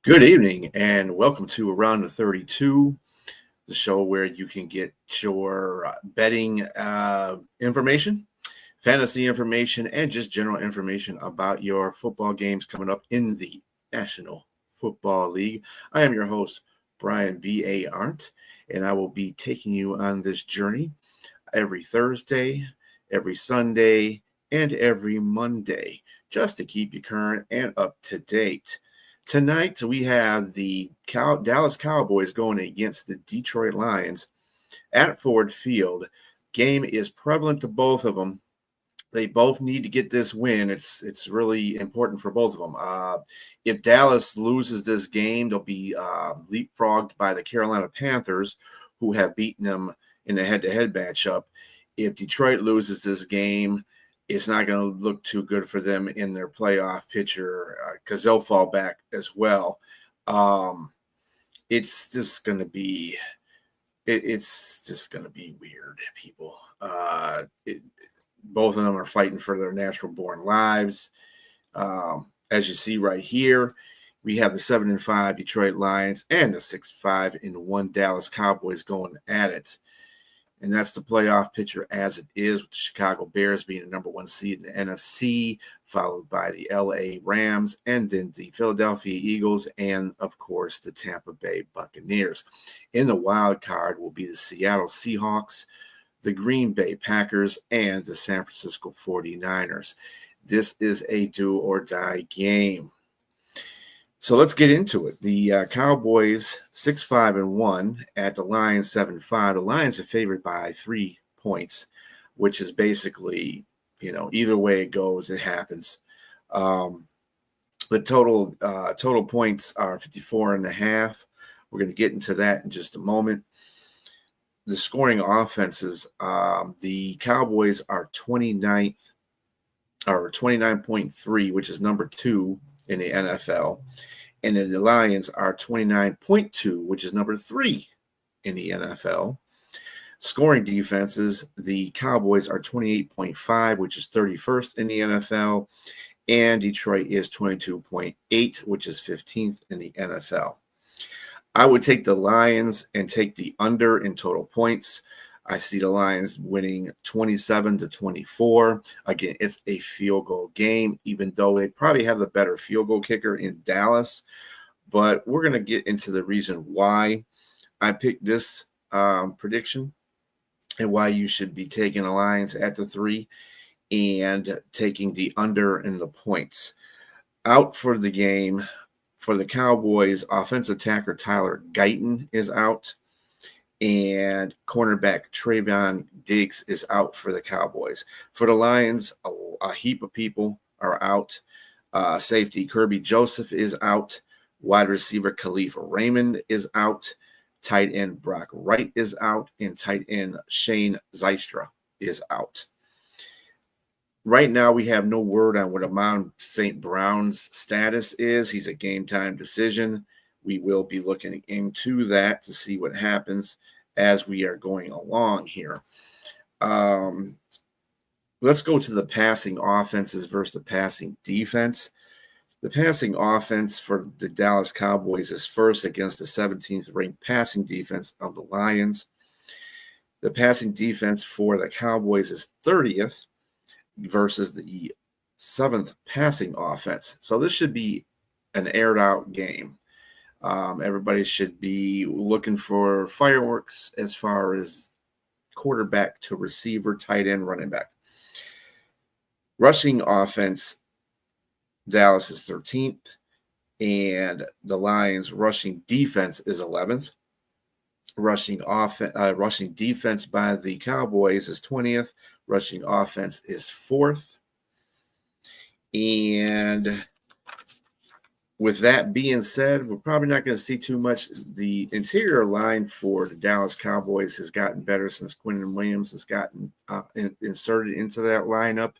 Good evening and welcome to Around the 32, the show where you can get your betting information, fantasy information, and just general information about your football games coming up in the National Football League. I am your host, Brian B.A. Arndt, and I will be taking you on this journey every Thursday, every Sunday, and every Monday, just to keep you current and up to date. Tonight, we have the Dallas Cowboys going against the Detroit Lions at Ford Field. Game is prevalent to both of them. They both need to get this win. It's really important for both of them. If Dallas loses this game, they'll be leapfrogged by the Carolina Panthers, who have beaten them in the head-to-head matchup. If Detroit loses this game, it's not going to look too good for them in their playoff picture because they'll fall back as well. It's just going to be weird, people. Both of them are fighting for their natural-born lives. As you see right here, we have the 7-5 Detroit Lions and the 6-5-1 Dallas Cowboys going at it. And that's the playoff picture as it is, with the Chicago Bears being the number one seed in the NFC, followed by the LA Rams, and then the Philadelphia Eagles, and, of course, the Tampa Bay Buccaneers. In the wild card will be the Seattle Seahawks, the Green Bay Packers, and the San Francisco 49ers. This is a do-or-die game. So let's get into it. The Cowboys 6-5-1 at the Lions 7-5. The Lions are favored by 3 points, which is basically, either way it goes, it happens. The total points are 54.5. We're going to get into that in just a moment. The scoring offenses, the Cowboys are 29.3, which is number 2 in the NFL. And then the Lions are 29.2, which is number 3 in the NFL. Scoring defenses, the Cowboys are 28.5, which is 31st in the NFL. And Detroit is 22.8, which is 15th in the NFL. I would take the Lions and take the under in total points. I see the Lions winning 27-24. Again, it's a field goal game, even though they probably have the better field goal kicker in Dallas. But we're going to get into the reason why I picked this prediction and why you should be taking the Lions at the 3 and taking the under in the points. Out for the game for the Cowboys, offensive attacker Tyler Guyton is out. And cornerback Trayvon Diggs is out for the Cowboys. For the Lions, a heap of people are out. Safety Kirby Joseph is out. Wide receiver Khalif Raymond is out. Tight end Brock Wright is out. And tight end Shane Zystra is out. Right now, we have no word on what Amon St. Brown's status is. He's a game-time decision. We will be looking into that to see what happens as we are going along here. Let's go to the passing offenses versus the passing defense. The passing offense for the Dallas Cowboys is first against the 17th ranked passing defense of the Lions. The passing defense for the Cowboys is 30th versus the 7th passing offense. So this should be an aired out game. Everybody should be looking for fireworks as far as quarterback to receiver, tight end, running back. Rushing offense, Dallas is 13th, and the Lions' rushing defense is 11th. Rushing defense by the Cowboys is 20th. Rushing offense is 4th. And with that being said, we're probably not going to see too much. The interior line for the Dallas Cowboys has gotten better since Quinnen Williams has gotten inserted into that lineup.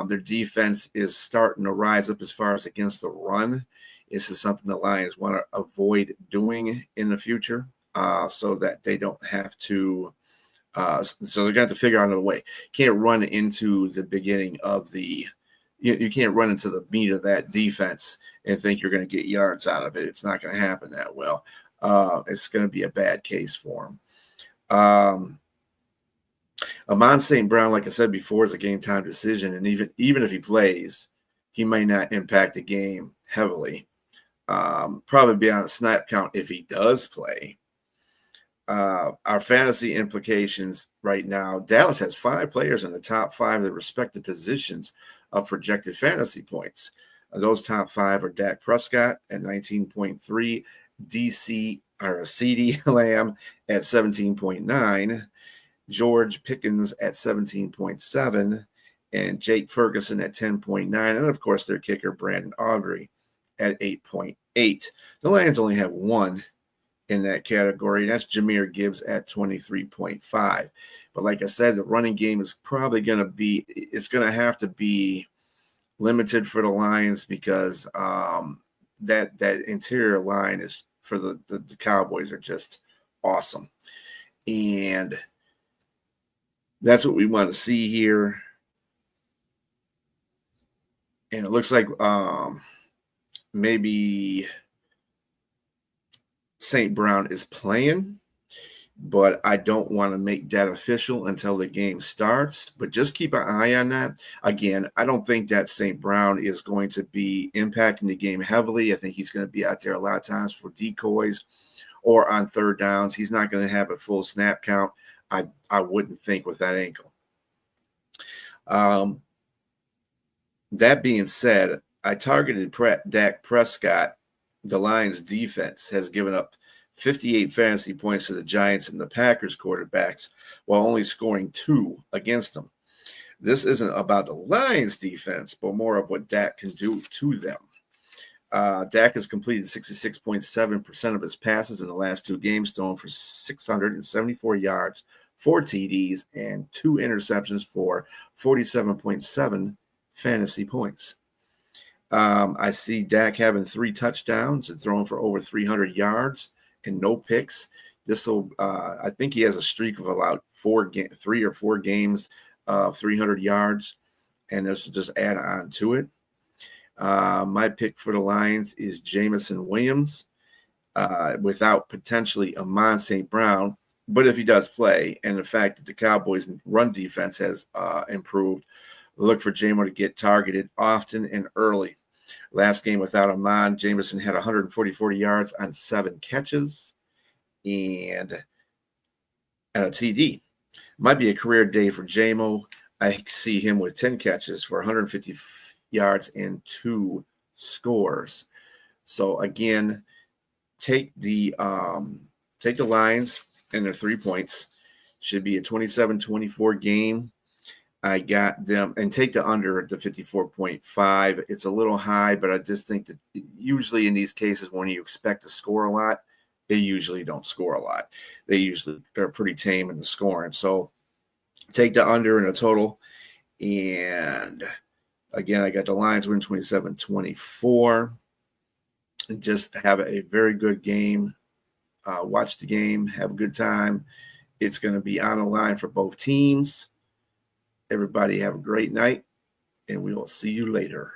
Their defense is starting to rise up as far as against the run. This is something the Lions want to avoid doing in the future so that they don't have to so they're going to have to figure out another way. Can't run into the beginning of the you can't run into the meat of that defense and think you're going to get yards out of it. It's not going to happen that well. It's going to be a bad case for him. Amon St. Brown, like I said before, is a game time decision, and even if he plays, he might not impact the game heavily. Probably be on a snap count if he does play. Our fantasy implications right now, Dallas has 5 players in the top 5 of their respective positions of projected fantasy points. Those top 5 are Dak Prescott at 19.3, CeeDee Lamb at 17.9, George Pickens at 17.7, and Jake Ferguson at 10.9, and of course their kicker Brandon Aubrey at 8.8. The Lions only have 1 in that category, and that's Jahmyr Gibbs at 23.5. But like I said, the running game is probably going to have to be limited for the Lions because that interior line is for the Cowboys are just awesome. And that's what we want to see here. And it looks like maybe St. Brown is playing, but I don't want to make that official until the game starts. But just keep an eye on that. Again, I don't think that St. Brown is going to be impacting the game heavily. I think he's going to be out there a lot of times for decoys or on third downs. He's not going to have a full snap count, I wouldn't think, with that ankle. That being said, I targeted Dak Prescott. The Lions defense has given up 58 fantasy points to the Giants and the Packers quarterbacks while only scoring 2 against them. This isn't about the Lions defense, but more of what Dak can do to them. Dak has completed 66.7% of his passes in the last 2 games, thrown for 674 yards, 4 TDs, and 2 interceptions for 47.7 fantasy points. I see Dak having 3 touchdowns and throwing for over 300 yards and no picks. I think he has a streak of about 3 or 4 games of 300 yards, and this will just add on to it. My pick for the Lions is Jameson Williams without potentially Amon St. Brown. But if he does play, and the fact that the Cowboys' run defense has improved, look for Jamo to get targeted often and early. Last game without Amon, Jameson had 144 yards on 7 catches and a TD. Might be a career day for Jamo. I see him with 10 catches for 150 yards and 2 scores. So again, take the Lions and their 3 points. Should be a 27-24 game. I got them, and take the under at the 54.5. It's a little high, but I just think that usually in these cases when you expect to score a lot, they usually don't score a lot. They usually are pretty tame in the scoring. So take the under in a total. And again, I got the Lions win 27-24. And just have a very good game. Watch the game, have a good time. It's going to be on the line for both teams. Everybody have a great night, and we will see you later.